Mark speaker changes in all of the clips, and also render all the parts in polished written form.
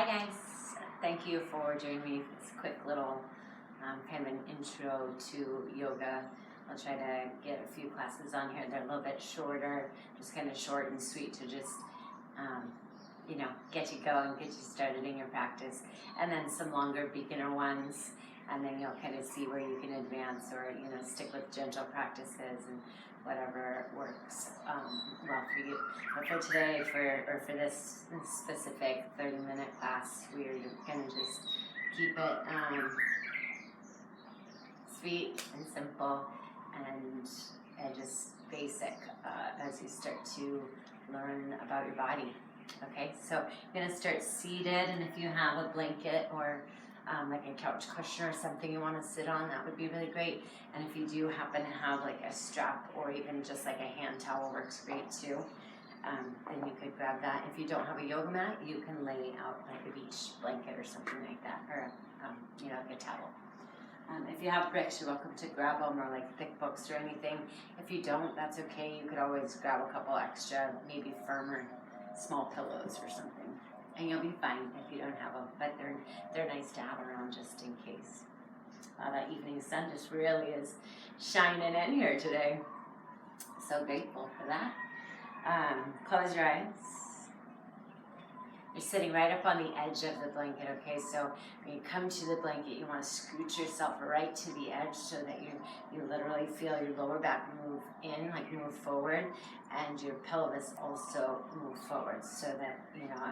Speaker 1: guys, thank you for joining me for this quick little kind of an intro to yoga. I'll try to get a few classes on here. They're a little bit shorter, just kind of short and sweet to just get you going, get you started in your practice, and then some longer beginner ones, and then you'll kind of see where you can advance or stick with gentle practices and whatever works well for you. But for today, for this specific 30-minute class, we're going to just keep it sweet and simple and just basic as you start to learn about your body. Okay, so you're going to start seated, and if you have a blanket or like a couch cushion or something you want to sit on, that would be really great. And if you do happen to have like a strap or even just like a hand towel, works great too. Then you could grab that. If you don't have a yoga mat, you can lay out like a beach blanket or something like that, or like a towel. If you have bricks, you're welcome to grab them, or like thick books or anything. If you don't, that's okay. You could always grab a couple extra, maybe firmer, small pillows or something. And you'll be fine if you don't have them, but they're nice to have around just in case. That evening sun just really is shining in here today. So grateful for that. Close your eyes. You're sitting right up on the edge of the blanket, okay? So when you come to the blanket, you want to scoot yourself right to the edge so that you literally feel your lower back move in, like move forward, and your pelvis also move forward, so that,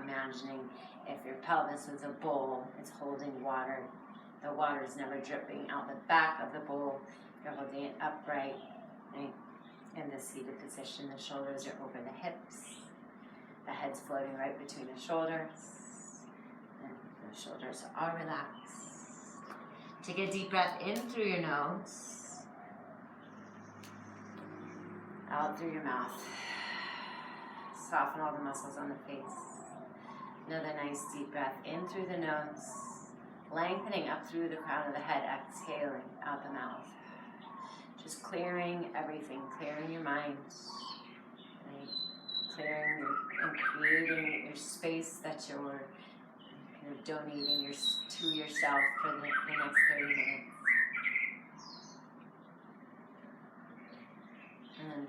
Speaker 1: imagining if your pelvis is a bowl, it's holding water. The water is never dripping out the back of the bowl. You're holding it upright, right? In the seated position. The shoulders are over the hips. The head's floating right between the shoulders, and the shoulders are relaxed. Take a deep breath in through your nose, out through your mouth. Soften all the muscles on the face. Another nice deep breath in through the nose, lengthening up through the crown of the head, exhaling out the mouth. Just clearing everything, clearing your mind. Clearing and creating your space that you're donating to yourself for the next 30 minutes. And then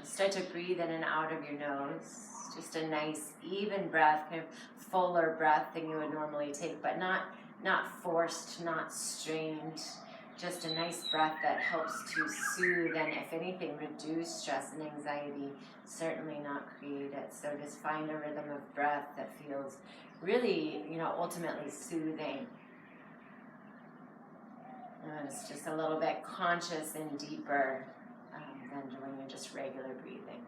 Speaker 1: start to breathe in and out of your nose. Just a nice, even breath, kind of fuller breath than you would normally take, but not forced, not strained. Just a nice breath that helps to soothe and, if anything, reduce stress and anxiety, certainly not create it. So just find a rhythm of breath that feels really, ultimately soothing. And it's just a little bit conscious and deeper than when you're just regular breathing.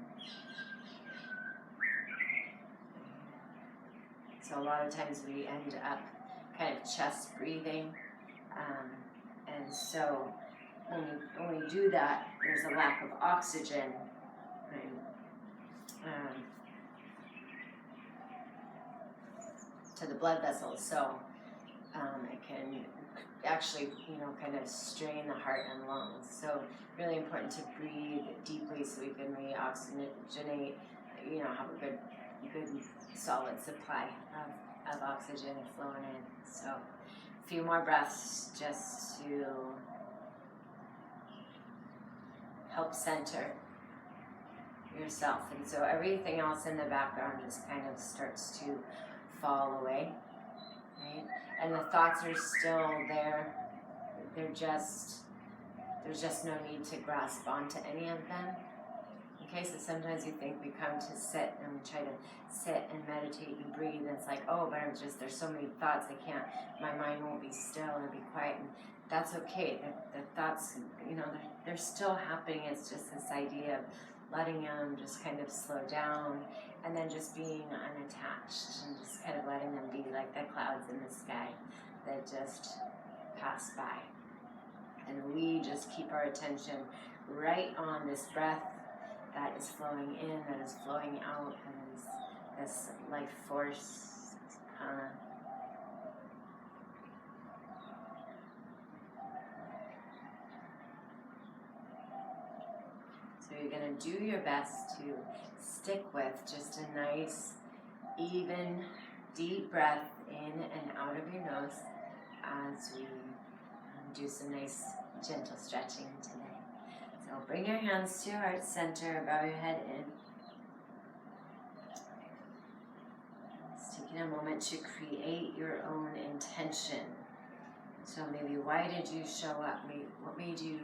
Speaker 1: So a lot of times we end up kind of chest breathing. And so when we do that, there's a lack of oxygen, right? To the blood vessels. So it can actually, kind of strain the heart and lungs. So really important to breathe deeply so we can reoxygenate, have a good solid supply of oxygen flowing in. So a few more breaths just to help center yourself. And so everything else in the background just kind of starts to fall away, right? And the thoughts are still there. There's just no need to grasp onto any of them. Okay, so sometimes you think we come to sit and we try to sit and meditate and breathe, and it's like, oh, but there's so many thoughts, my mind won't be still or be quiet, and that's okay. The thoughts, they're still happening. It's just this idea of letting them just kind of slow down, and then just being unattached and just kind of letting them be like the clouds in the sky that just pass by. And we just keep our attention right on this breath that is flowing in, that is flowing out, and is this life force, prana. So you're going to do your best to stick with just a nice, even deep breath in and out of your nose as we do some nice gentle stretching today. So bring your hands to your heart center, bow your head in. Just taking a moment to create your own intention. So maybe why did you show up? What made you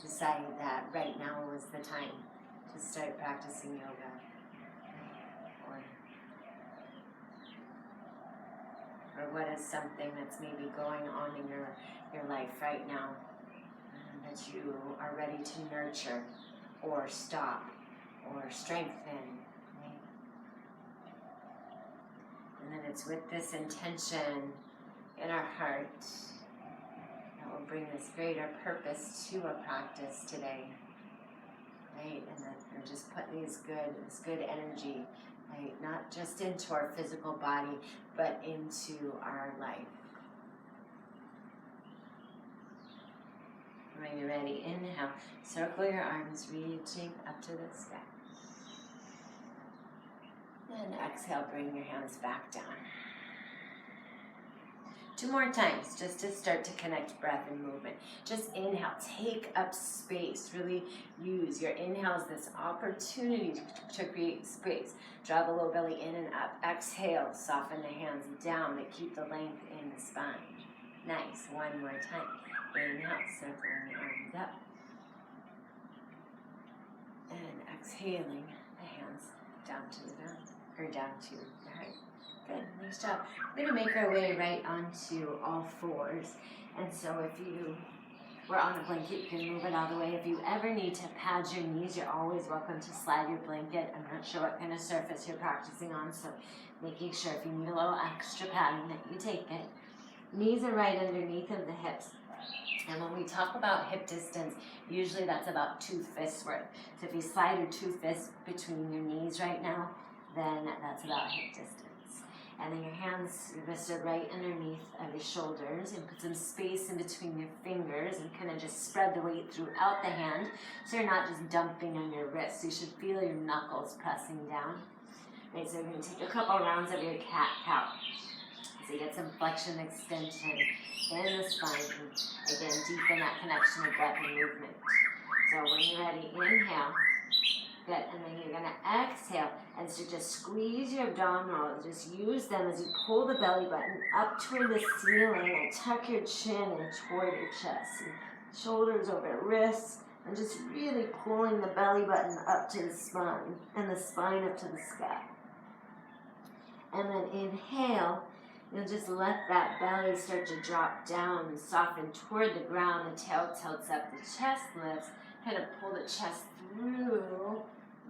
Speaker 1: decide that right now was the time to start practicing yoga? Or what is something that's maybe going on in your life right now that you are ready to nurture or stop or strengthen, right? And then it's with this intention in our heart that will bring this greater purpose to a practice today, right? And just put this good energy, right? Not just into our physical body, but into our life. When you're ready, inhale, circle your arms, reaching up to the sky. And exhale, bring your hands back down. 2 more times, just to start to connect breath and movement. Just inhale, take up space. Really use your inhale as this opportunity to create space. Draw the low belly in and up. Exhale, soften the hands down that keep the length in the spine. Nice, 1 more time. Inhale, circling the arms up. And exhaling the hands down to the ground, or down to the heart. Good, nice job. We're going to make our way right onto all fours. And so if you were on a blanket, you can move it out of the way. If you ever need to pad your knees, you're always welcome to slide your blanket. I'm not sure what kind of surface you're practicing on, so making sure if you need a little extra padding that you take it. Knees are right underneath of the hips. And when we talk about hip distance, usually that's about 2 fists worth. So if you slide your 2 fists between your knees right now, then that's about hip distance. And then your hands, your wrists are right underneath of your shoulders, and put some space in between your fingers and kind of just spread the weight throughout the hand so you're not just dumping on your wrists. You should feel your knuckles pressing down. Right, so you're going to take a couple rounds of your cat-cow. So you get some flexion, extension in the spine, and again, deepen that connection of breath and movement. So when you're ready, inhale. Good, and then you're going to exhale, and so just squeeze your abdominals. Just use them as you pull the belly button up toward the ceiling, and tuck your chin in toward your chest. And shoulders over wrists, and just really pulling the belly button up to the spine, and the spine up to the sky. And then inhale, you'll just let that belly start to drop down and soften toward the ground. The tail tilts up, the chest lifts, kind of pull the chest through.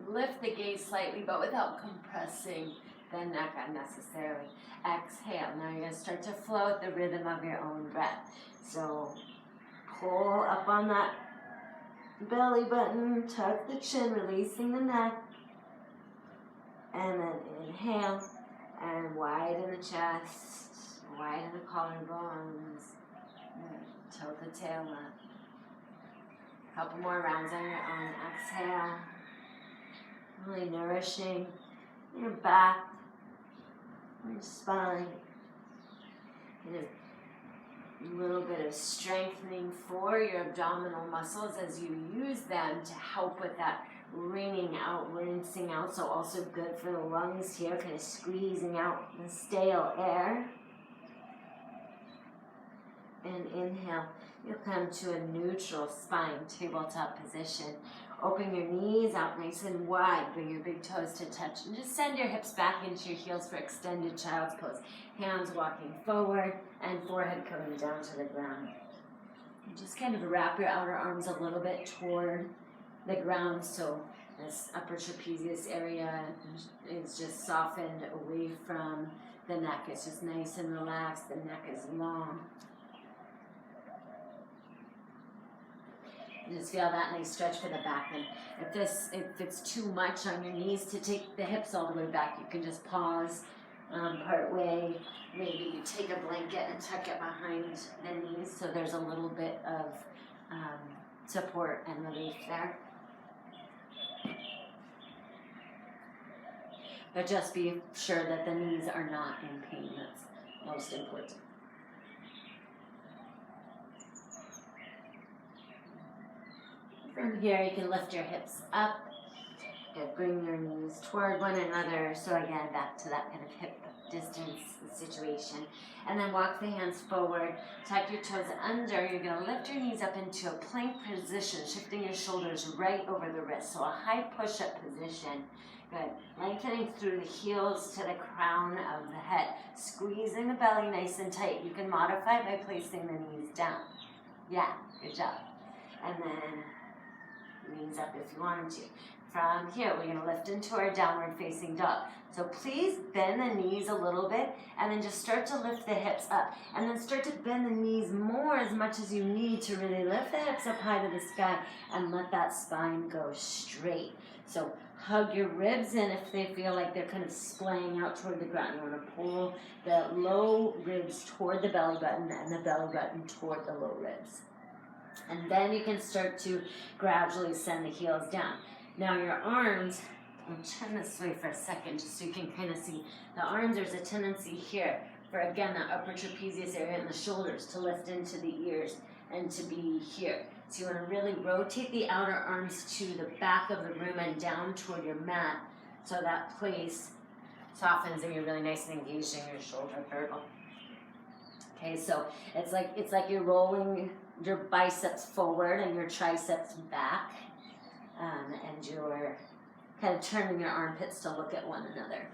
Speaker 1: Lift the gaze slightly, but without compressing the neck unnecessarily. Exhale. Now you're going to start to flow with the rhythm of your own breath. So pull up on that belly button, tuck the chin, releasing the neck. And then inhale and widen the chest, widen the collarbones. Tilt the tail up. A couple more rounds on your own. Exhale. Really nourishing your back, your spine, and a little bit of strengthening for your abdominal muscles as you use them to help with that wringing out, rinsing out. So also good for the lungs here, kind of squeezing out the stale air. And inhale, you'll come to a neutral spine, tabletop position. Open your knees out nice and wide. Bring your big toes to touch. And just send your hips back into your heels for extended child's pose. Hands walking forward and forehead coming down to the ground. And just kind of wrap your outer arms a little bit toward the ground so this upper trapezius area is just softened away from the neck. It's just nice and relaxed. The neck is long. Just feel that nice stretch for the back. And if it's too much on your knees to take the hips all the way back, you can just pause part way. Maybe you take a blanket and tuck it behind the knees so there's a little bit of support and relief there. But just be sure that the knees are not in pain. That's most important. From here, you can lift your hips up. Good. Bring your knees toward one another. So again, back to that kind of hip distance situation. And then walk the hands forward. Tuck your toes under. You're going to lift your knees up into a plank position, shifting your shoulders right over the wrist. So a high push-up position. Good. Lengthening through the heels to the crown of the head. Squeezing the belly nice and tight. You can modify by placing the knees down. Yeah, good job. And then knees up if you wanted to. From here, we're going to lift into our downward facing dog. So please bend the knees a little bit and then just start to lift the hips up. And then start to bend the knees more as much as you need to really lift the hips up high to the sky and let that spine go straight. So hug your ribs in if they feel like they're kind of splaying out toward the ground. You want to pull the low ribs toward the belly button and the belly button toward the low ribs. And then you can start to gradually send the heels down. Now your arms, I'll turn this way for a second just so you can kind of see. The arms, there's a tendency here for, again, that upper trapezius area and the shoulders to lift into the ears and to be here. So you want to really rotate the outer arms to the back of the room and down toward your mat so that place softens and you're really nice and engaged in your shoulder girdle. Okay, so it's like you're rolling your biceps forward and your triceps back, and you're kind of turning your armpits to look at one another.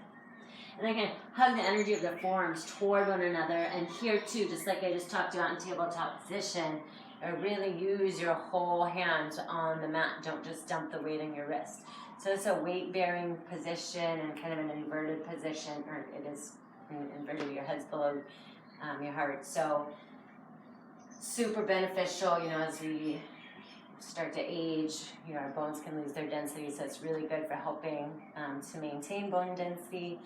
Speaker 1: And again, hug the energy of the forearms toward one another. And here too, just like I just talked about in tabletop position, really use your whole hand on the mat. Don't just dump the weight in your wrist. So it's a weight-bearing position and kind of an inverted position, or it is inverted, your head's below your heart. So super beneficial, as we start to age, our bones can lose their density, so it's really good for helping to maintain bone density,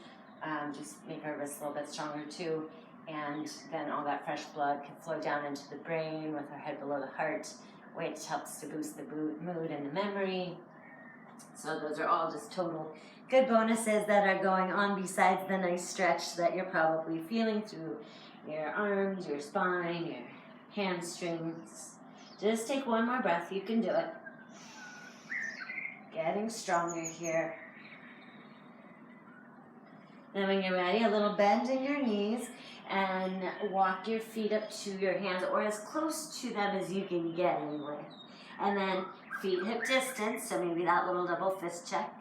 Speaker 1: just make our wrists a little bit stronger too, and then all that fresh blood can flow down into the brain with our head below the heart, which helps to boost the mood and the memory. So those are all just total good bonuses that are going on besides the nice stretch that you're probably feeling through your arms, your spine, your hamstrings. Just take one more breath. You can do it. Getting stronger here. Then when you're ready, a little bend in your knees and walk your feet up to your hands or as close to them as you can get anyway. And then feet hip distance, so maybe that little double fist check.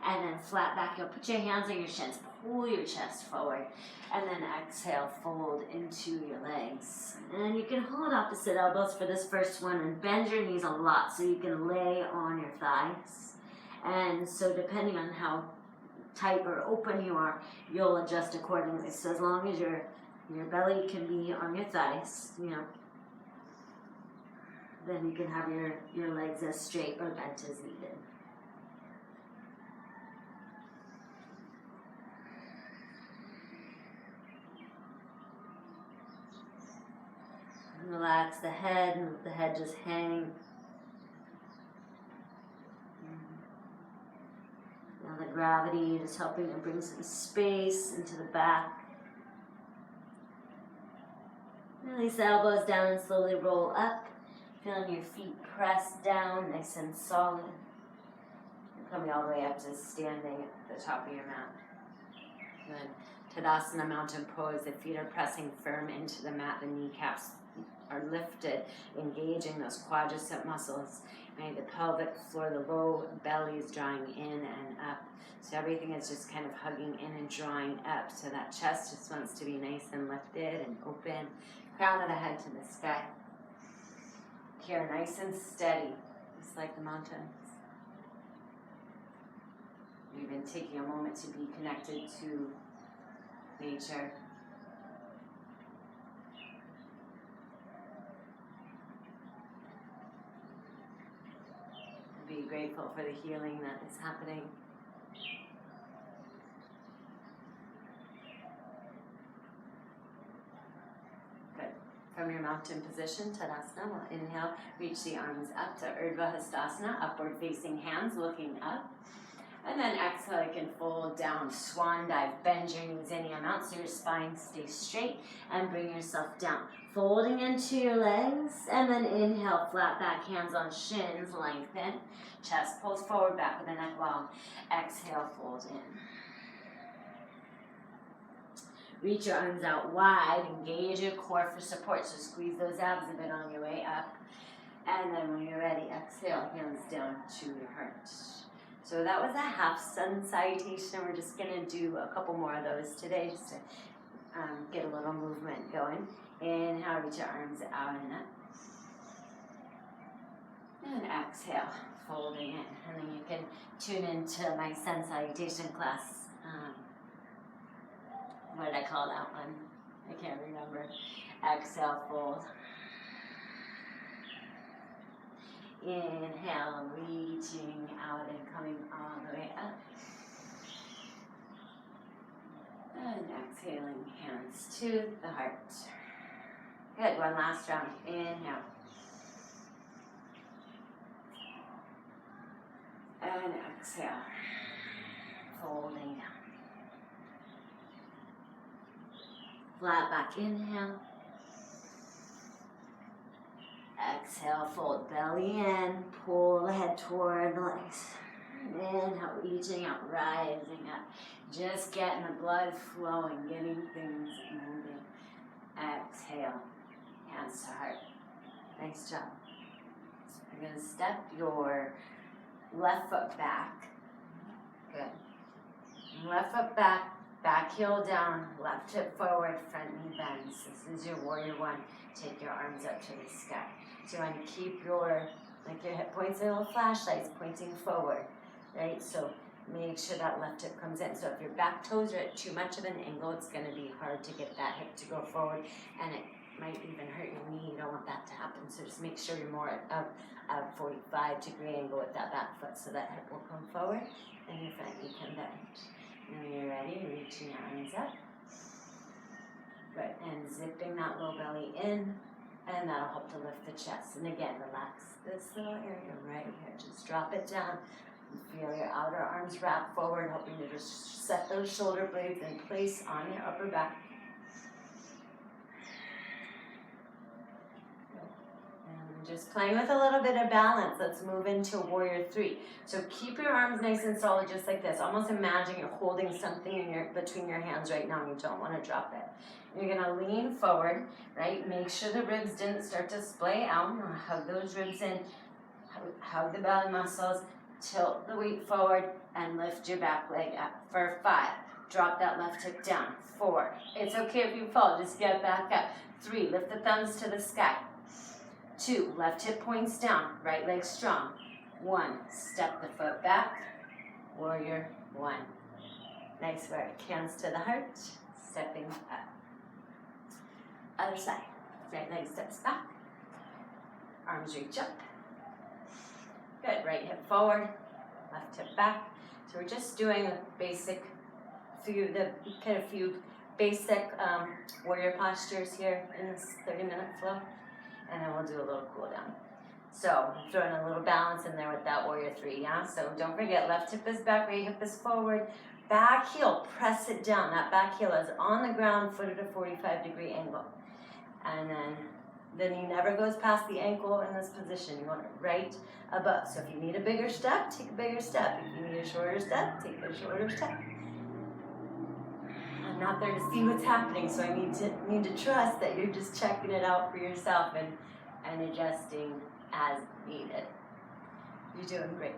Speaker 1: And then flat back. You'll put your hands on your shins. Pull your chest forward. And then exhale, fold into your legs. And you can hold opposite elbows for this first one and bend your knees a lot so you can lay on your thighs. And so depending on how tight or open you are, you'll adjust accordingly. So as long as your belly can be on your thighs, then you can have your legs as straight or bent as needed. Relax the head and let the head just hang. Now the gravity is helping to bring some space into the back. Release the elbows down and slowly roll up. Feeling your feet press down nice and solid. And coming all the way up to standing at the top of your mat. Good. Tadasana, mountain pose. The feet are pressing firm into the mat. The kneecaps are lifted, engaging those quadricep muscles. Right? The pelvic floor, the low belly is drawing in and up. So everything is just kind of hugging in and drawing up. So that chest just wants to be nice and lifted and open. Crown of the head to the sky. Here, nice and steady, just like the mountains. We've been taking a moment to be connected to nature. Be grateful for the healing that is happening. Good. From your mountain position, Tadasana, we'll inhale, reach the arms up to Urdhva Hastasana, upward facing hands looking up. And then exhale, you can fold down, swan dive, bend your knees any amount so your spine stays straight, and bring yourself down. Folding into your legs, and then inhale, flat back, hands on shins, lengthen. Chest pulls forward, back with the neck long. Exhale, fold in. Reach your arms out wide, engage your core for support, so squeeze those abs a bit on your way up. And then when you're ready, exhale, hands down to your heart. So that was a half sun salutation. We're just gonna do a couple more of those today, just to get a little movement going. Inhale, reach your arms out and up. And exhale, folding in. And then you can tune into my sun salutation class. What did I call that one? I can't remember. Exhale, fold. Inhale, reaching out and coming all the way up. And exhaling, hands to the heart. Good, one last round. Inhale. And exhale. Folding down. Flat back, inhale. Exhale, fold belly in, pull the head toward the legs. Inhale, reaching out, rising up. Just getting the blood flowing, getting things moving. Exhale, hands to heart. Nice job. So you're going to step your left foot back. Good. Left foot back, back heel down, left hip forward, front knee bends. This is your warrior one. Take your arms up to the sky. So you want to keep your hip points, little flashlights pointing forward, right? So make sure that left hip comes in. So if your back toes are at too much of an angle, it's going to be hard to get that hip to go forward, and it might even hurt your knee. You don't want that to happen. So just make sure you're more at a 45-degree angle with that back foot, so that hip will come forward and your front knee can bend. And when you're ready, reaching your arms up. Right, and zipping that low belly in, and that'll help to lift the chest. And again, relax this little area right here. Just drop it down. Feel your outer arms wrap forward, helping you to set those shoulder blades in place on your upper back. And just playing with a little bit of balance. Let's move into warrior three. So keep your arms nice and solid, just like this. Almost imagine you're holding something in between your hands right now, and you don't want to drop it. You're going to lean forward, right? Make sure the ribs didn't start to splay out. Hug those ribs in. Hug the belly muscles. Tilt the weight forward and lift your back leg up. For 5, drop that left hip down. 4, it's okay if you fall, just get back up. 3, lift the thumbs to the sky. 2, left hip points down, right leg strong. 1, step the foot back. Warrior 1. Nice work. Hands to the heart, stepping up. Other side. Right leg steps back. Arms reach up. Good. Right hip forward, left hip back. So we're just doing a basic few basic warrior postures here in this 30-minute flow, and then we'll do a little cool down. So I'm throwing a little balance in there with that warrior 3, yeah? So don't forget, left hip is back, right hip is forward. Back heel, press it down. That back heel is on the ground, foot at a 45-degree angle. And then the knee never goes past the ankle in this position. You want it right above. So if you need a bigger step, take a bigger step. If you need a shorter step, take a shorter step. I'm not there to see what's happening, so I need to trust that you're just checking it out for yourself and adjusting as needed. You're doing great.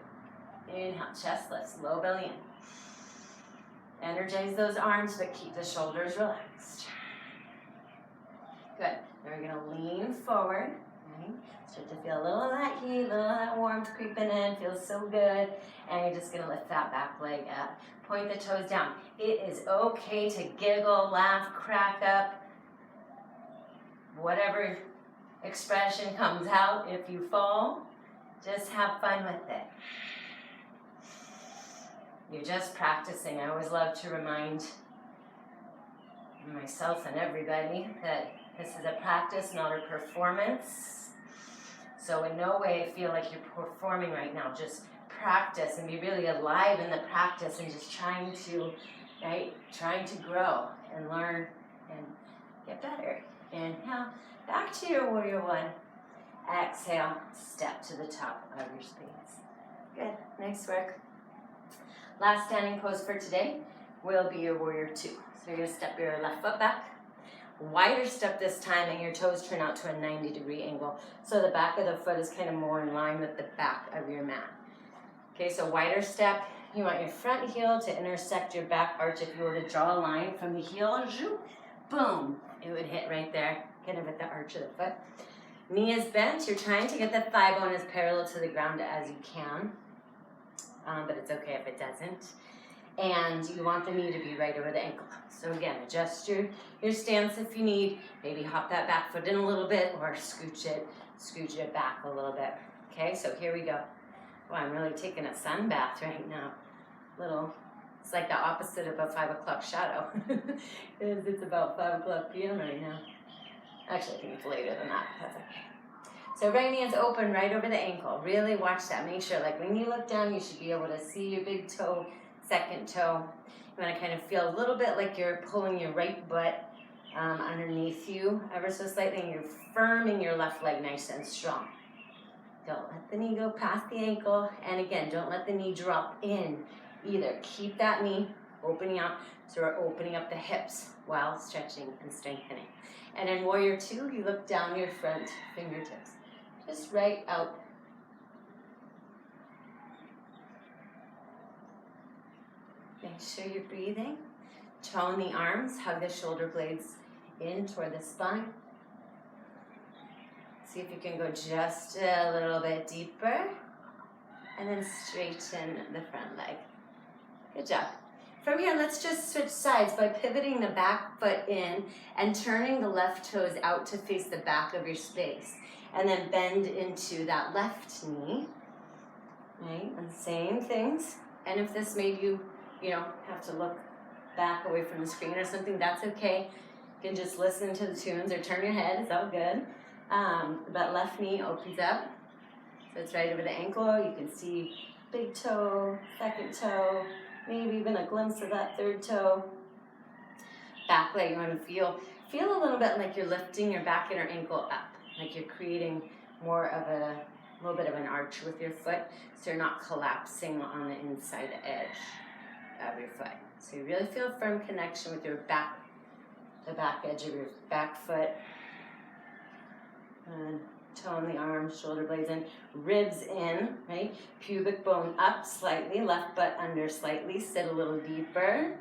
Speaker 1: Inhale, chest lifts, low belly in. Energize those arms, but keep the shoulders relaxed. Good. Then we're going to lean forward. Right? Start to feel a little of that heat, a little of that warmth creeping in. Feels so good. And you're just going to lift that back leg up. Point the toes down. It is okay to giggle, laugh, crack up. Whatever expression comes out. If you fall, just have fun with it. You're just practicing. I always love to remind myself and everybody that this is a practice, not a performance. So in no way feel like you're performing right now. Just practice and be really alive in the practice and just trying to, right, trying to grow and learn and get better. Inhale, back to your warrior one. Exhale, step to the top of your space. Good, nice work. Last standing pose for today will be your warrior two. So you're gonna step your left foot back, wider step this time, and your toes turn out to a 90-degree angle. So the back of the foot is kind of more in line with the back of your mat. Okay, so wider step, you want your front heel to intersect your back arch. If you were to draw a line from the heel, boom, it would hit right there, kind of at the arch of the foot. Knee is bent. You're trying to get the thigh bone as parallel to the ground as you can, but it's okay if it doesn't. And you want the knee to be right over the ankle. So again, adjust your stance if you need. Maybe hop that back foot in a little bit or scooch it back a little bit. Okay, so here we go. Well, I'm really taking a sun bath right now. It's like the opposite of a 5 o'clock shadow. It's about 5 o'clock p.m. right now. Actually, I think it's later than that. That's okay. So right knee is open right over the ankle. Really watch that. Make sure, like when you look down, you should be able to see your big toe, second toe. You want to kind of feel a little bit like you're pulling your right butt underneath you ever so slightly, and you're firming your left leg nice and strong. Don't let the knee go past the ankle, and again, don't let the knee drop in either. Keep that knee opening out, so we're opening up the hips while stretching and strengthening. And in warrior two, you look down your front fingertips, just right out. Make sure you're breathing. Tone the arms, hug the shoulder blades in toward the spine. See if you can go just a little bit deeper. And then straighten the front leg. Good job. From here, let's just switch sides by pivoting the back foot in and turning the left toes out to face the back of your space. And then bend into that left knee. Right? And same things. And if this made you, have to look back away from the screen or something, that's okay. You can just listen to the tunes or turn your head, it's all good. But left knee opens up, so it's right over the ankle. You can see big toe, second toe, maybe even a glimpse of that third toe. Back leg, you want to feel a little bit like you're lifting your back inner ankle up, like you're creating more of a little bit of an arch with your foot, so you're not collapsing on the inside edge of your foot. So you really feel a firm connection with your back, the back edge of your back foot. And tone the arms, shoulder blades in, ribs in, right? Pubic bone up slightly, left butt under slightly, sit a little deeper.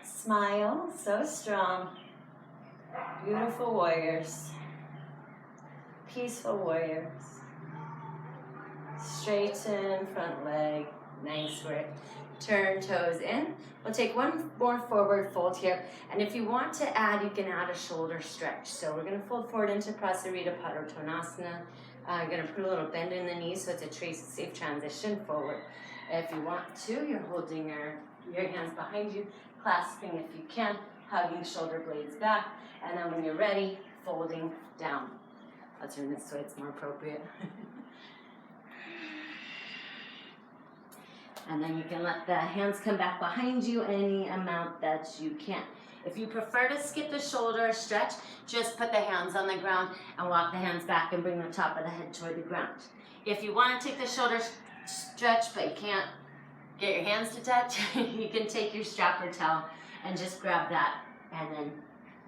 Speaker 1: Smile, so strong. Beautiful warriors. Peaceful warriors. Straighten front leg, nice work. Turn toes in. We'll take one more forward fold here. And if you want to add, you can add a shoulder stretch. So we're going to fold forward into Prasarita Padottanasana. You're going to put a little bend in the knees so it's a safe transition forward. If you want to, you're holding your hands behind you, clasping if you can, hugging shoulder blades back. And then when you're ready, folding down. I'll turn this way, it's more appropriate. And then you can let the hands come back behind you any amount that you can. If you prefer to skip the shoulder stretch, just put the hands on the ground and walk the hands back and bring the top of the head toward the ground. If you want to take the shoulder stretch, but you can't get your hands to touch, you can take your strap or towel and just grab that and then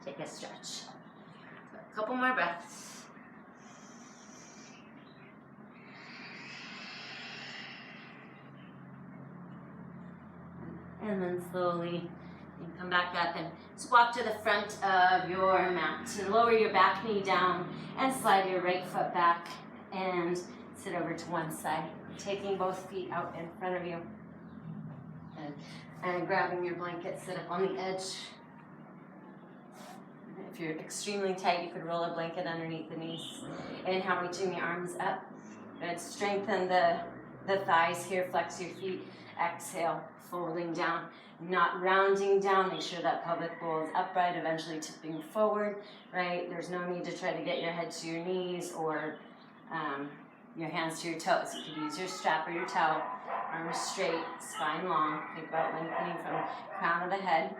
Speaker 1: take a stretch. So a couple more breaths. And then slowly you come back up and just walk to the front of your mat. And lower your back knee down and slide your right foot back and sit over to one side. Taking both feet out in front of you. And grabbing your blanket, sit up on the edge. If you're extremely tight, you could roll a blanket underneath the knees. Inhale, reaching the arms up. And strengthen the thighs here, flex your feet. Exhale, folding down, not rounding down. Make sure that pelvic bowl is upright, eventually tipping forward, right? There's no need to try to get your head to your knees or, your hands to your toes. You can use your strap or your towel. Arms straight, spine long. Think about lengthening from crown of the head.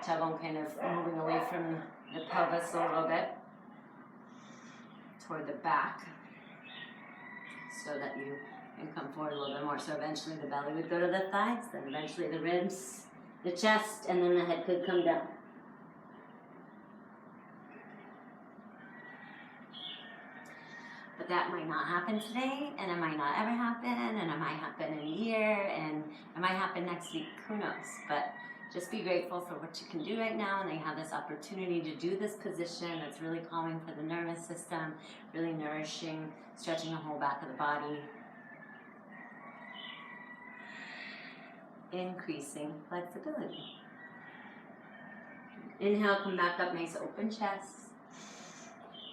Speaker 1: Tailbone kind of moving away from the pelvis a little bit toward the back so that you can come forward a little bit more. So eventually the belly would go to the thighs, then eventually the ribs, the chest, and then the head could come down. But that might not happen today, and it might not ever happen, and it might happen in a year, and it might happen next week, who knows. But just be grateful for what you can do right now, and you have this opportunity to do this position that's really calming for the nervous system, really nourishing, stretching the whole back of the body, increasing flexibility. Inhale, come back up, nice open chest.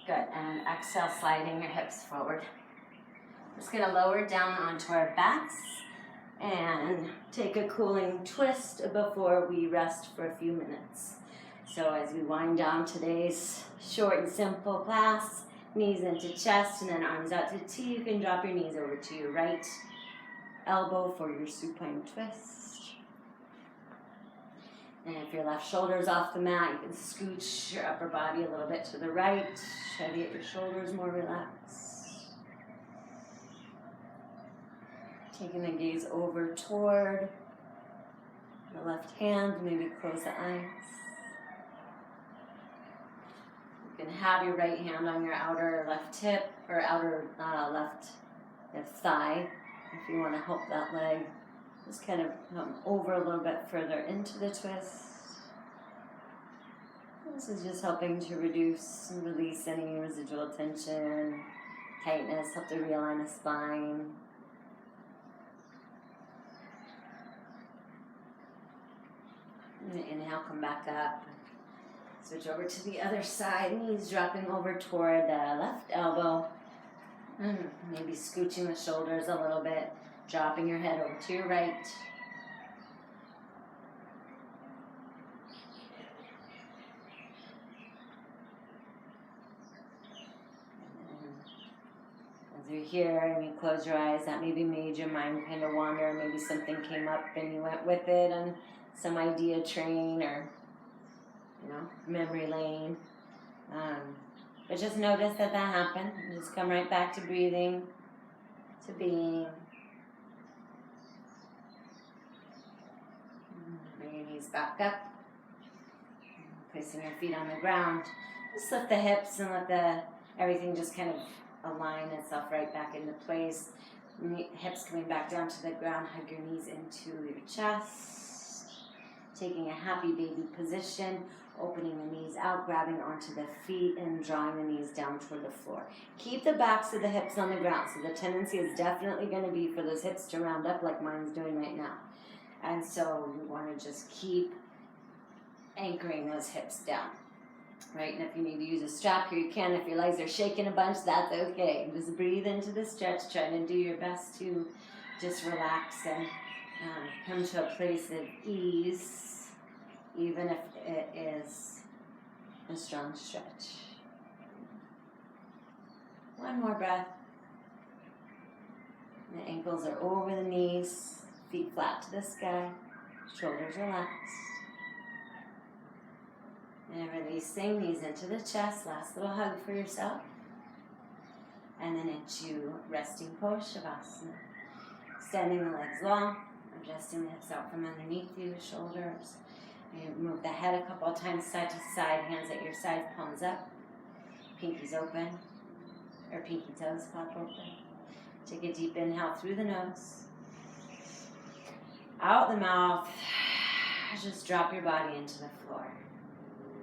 Speaker 1: Good, and exhale, sliding your hips forward. Just gonna lower down onto our backs and take a cooling twist before we rest for a few minutes. So as we wind down today's short and simple class, knees into chest and then arms out to T, you can drop your knees over to your right elbow for your supine twist. And if your left shoulder's off the mat, you can scooch your upper body a little bit to the right. Try to get your shoulders more relaxed. Taking the gaze over toward the left hand, maybe close the eyes. You can have your right hand on your outer left hip, or outer left thigh, if you want to help that leg. Just kind of come over a little bit further into the twist. This is just helping to reduce and release any residual tension, tightness, help to realign the spine. And inhale, come back up. Switch over to the other side, knees dropping over toward the left elbow. And maybe scooching the shoulders a little bit. Dropping your head over to your right. As you're here and you close your eyes, that maybe made your mind kind of wander. Maybe something came up and you went with it on some idea train or, memory lane. But just notice that happened. And just come right back to breathing, to being. Bring your knees back up, placing your feet on the ground. Just lift the hips and let everything just kind of align itself right back into place. Hips coming back down to the ground, hug your knees into your chest. Taking a happy baby position, opening the knees out, grabbing onto the feet and drawing the knees down toward the floor. Keep the backs of the hips on the ground. So the tendency is definitely going to be for those hips to round up like mine's doing right now. And so you want to just keep anchoring those hips down, right? And if you need to use a strap here, you can. If your legs are shaking a bunch, that's okay. Just breathe into the stretch. Try to do your best to just relax and come to a place of ease, even if it is a strong stretch. One more breath. The ankles are over the knees. Feet flat to the sky, shoulders relaxed. And releasing knees into the chest. Last little hug for yourself. And then into resting pose, Shavasana. Extending the legs long, adjusting the hips out from underneath you, shoulders. You move the head a couple of times side to side, hands at your sides, palms up. Pinkies open, or pinky toes pop open. Take a deep inhale through the nose. Out the mouth, just drop your body into the floor.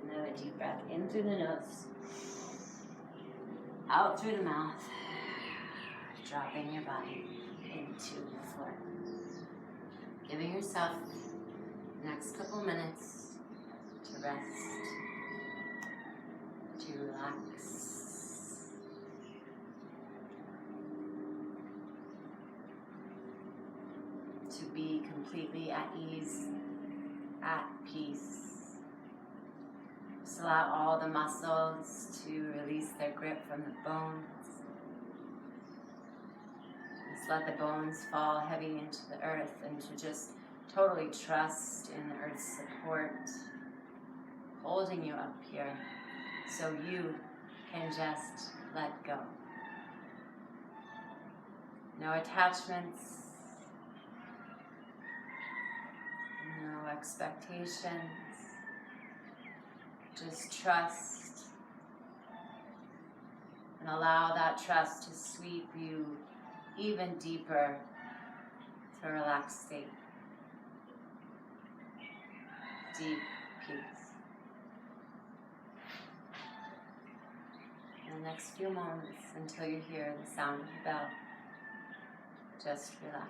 Speaker 1: Another deep breath in through the nose. Out through the mouth, dropping your body into the floor. Giving yourself the next couple minutes to rest, to relax. To be completely at ease, at peace. Just allow all the muscles to release their grip from the bones. Just let the bones fall heavy into the earth and to just totally trust in the earth's support, holding you up here so you can just let go. No attachments, no expectations, just trust, and allow that trust to sweep you even deeper to a relaxed state. Deep peace. In the next few moments, until you hear the sound of the bell, just relax.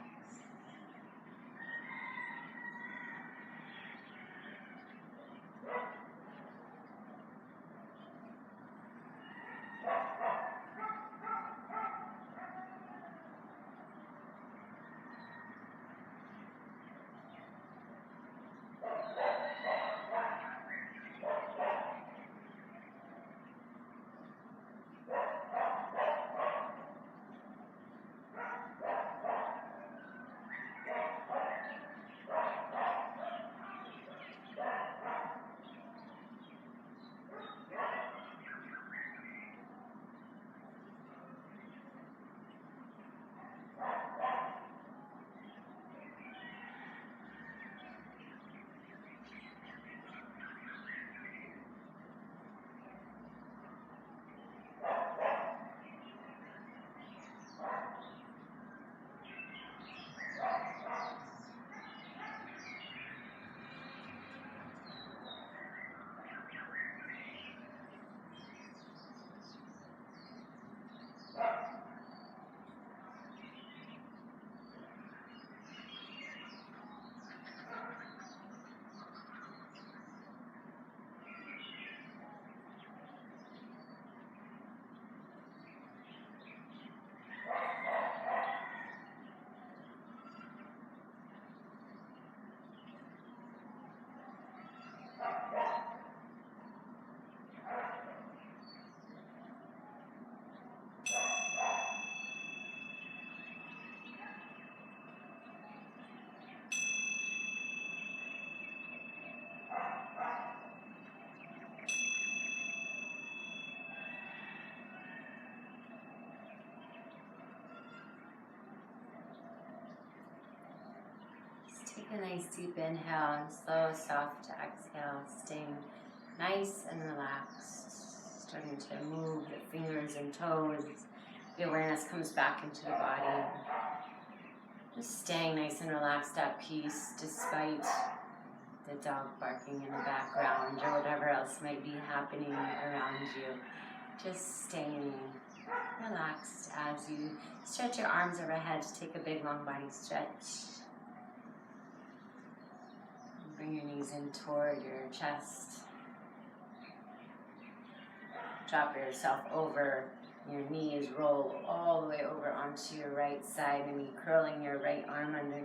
Speaker 1: Take a nice deep inhale and slow, soft exhale, staying nice and relaxed. Starting to move the fingers and toes. The awareness comes back into the body. Just staying nice and relaxed at peace despite the dog barking in the background or whatever else might be happening around you. Just staying relaxed as you stretch your arms overhead. Take a big long body stretch. Bring your knees in toward your chest. Drop yourself over your knees. Roll all the way over onto your right side, and curling your right arm underneath